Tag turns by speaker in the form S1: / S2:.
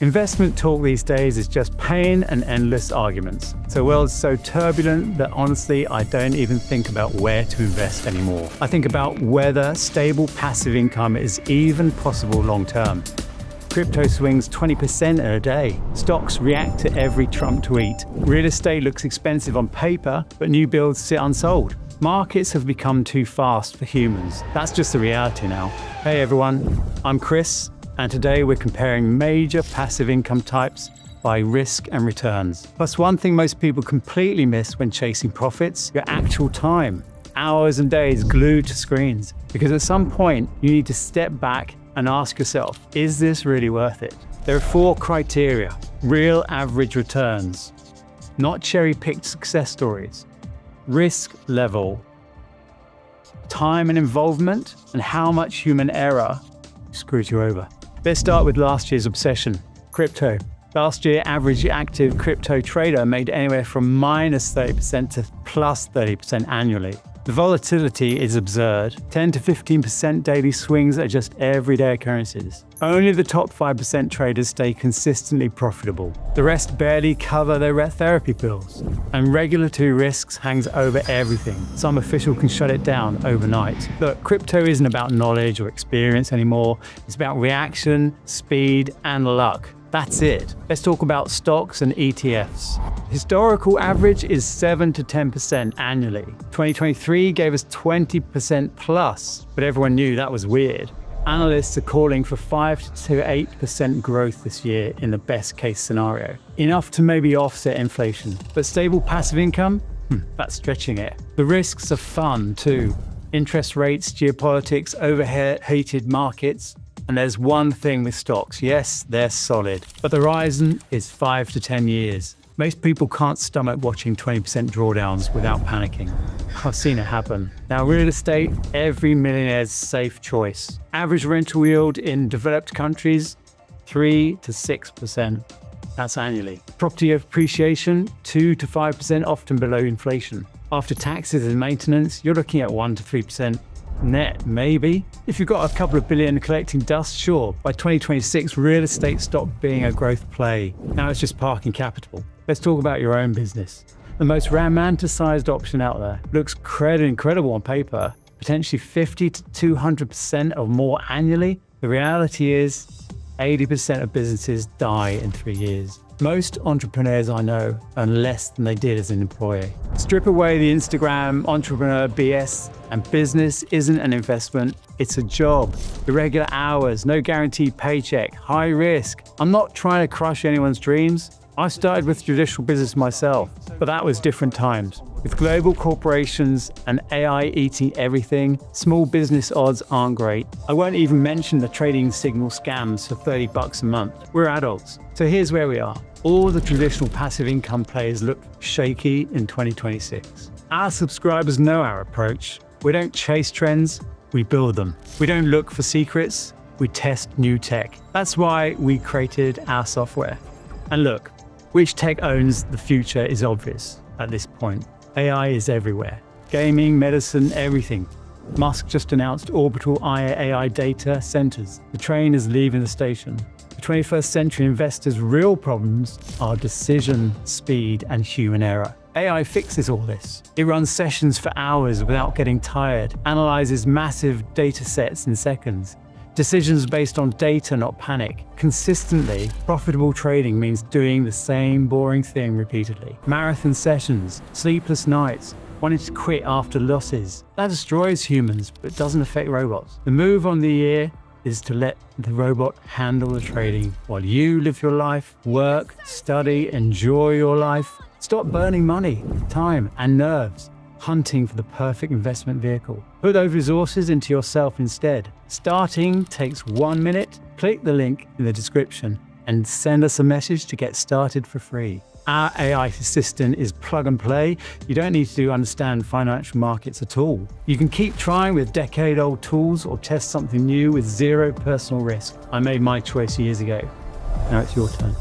S1: Investment talk these days is just pain and endless arguments. The world's so turbulent that honestly, I don't even think about where to invest anymore. I think about whether stable passive income is even possible long term. Crypto swings 20% in a day. Stocks react to every Trump tweet. Real estate looks expensive on paper, but new builds sit unsold. Markets have become too fast for humans. That's just the reality now. Hey everyone, I'm Chris, and today we're comparing major passive income types by risk and returns. Plus, one thing most people completely miss when chasing profits, your actual time. Hours and days glued to screens. Because at some point, you need to step back and ask yourself, is this really worth it? There are 4 criteria: real average returns, not cherry-picked success stories, risk level, time and involvement, and how much human error screws you over. Let's start with last year's obsession, crypto. Last year, average active crypto trader made anywhere from minus 30% to plus 30% annually. The volatility is absurd. 10 to 15% daily swings are just everyday occurrences. Only the top 5% traders stay consistently profitable. The rest barely cover their therapy bills. And regulatory risks hangs over everything. Some official can shut it down overnight. Look, crypto isn't about knowledge or experience anymore. It's about reaction, speed, and luck. That's it. Let's talk about stocks and ETFs. Historical average is 7 to 10% annually. 2023 gave us 20% plus, but everyone knew that was weird. Analysts are calling for 5 to 8% growth this year in the best case scenario. Enough to maybe offset inflation. But stable passive income? That's stretching it. The risks are fun too. Interest rates, geopolitics, overheated markets. And there's one thing with stocks, yes, they're solid, but the horizon is 5 to 10 years. Most people can't stomach watching 20% drawdowns without panicking. I've seen it happen. Now, real estate, every millionaire's safe choice. Average rental yield in developed countries, 3 to 6%. That's annually. Property appreciation, 2 to 5%, often below inflation. After taxes and maintenance, you're looking at 1 to 3%. Net, maybe. If you've got a couple of billion collecting dust, sure. By 2026, real estate stopped being a growth play. Now it's just parking capital. Let's talk about your own business. The most romanticized option out there. Looks incredible on paper. Potentially 50 to 200% or more annually. The reality is 80% of businesses die in 3 years. Most entrepreneurs I know earn less than they did as an employee. Strip away the Instagram entrepreneur BS, and business isn't an investment, it's a job. Irregular hours, no guaranteed paycheck, high risk. I'm not trying to crush anyone's dreams. I started with traditional business myself, but that was different times. With global corporations and AI eating everything, small business odds aren't great. I won't even mention the trading signal scams for $30 a month. We're adults. So here's where we are. All the traditional passive income players look shaky in 2026. Our subscribers know our approach. We don't chase trends, we build them. We don't look for secrets, we test new tech. That's why we created our software. And look, which tech owns the future is obvious at this point. AI is everywhere. Gaming, medicine, everything. Musk just announced orbital AI data centers. The train is leaving the station. The 21st century investors' real problems are decision, speed, and human error. AI fixes all this. It runs sessions for hours without getting tired, analyzes massive data sets in seconds. Decisions based on data, not panic. Consistently, profitable trading means doing the same boring thing repeatedly. Marathon sessions, sleepless nights, wanting to quit after losses. That destroys humans, but doesn't affect robots. The move on the year is to let the robot handle the trading while you live your life, work, study, enjoy your life. Stop burning money, time, and nerves hunting for the perfect investment vehicle. Put those resources into yourself instead. Starting takes 1 minute. Click the link in the description and send us a message to get started for free. Our AI assistant is plug and play. You don't need to understand financial markets at all. You can keep trying with decade-old tools or test something new with zero personal risk. I made my choice years ago. Now it's your turn.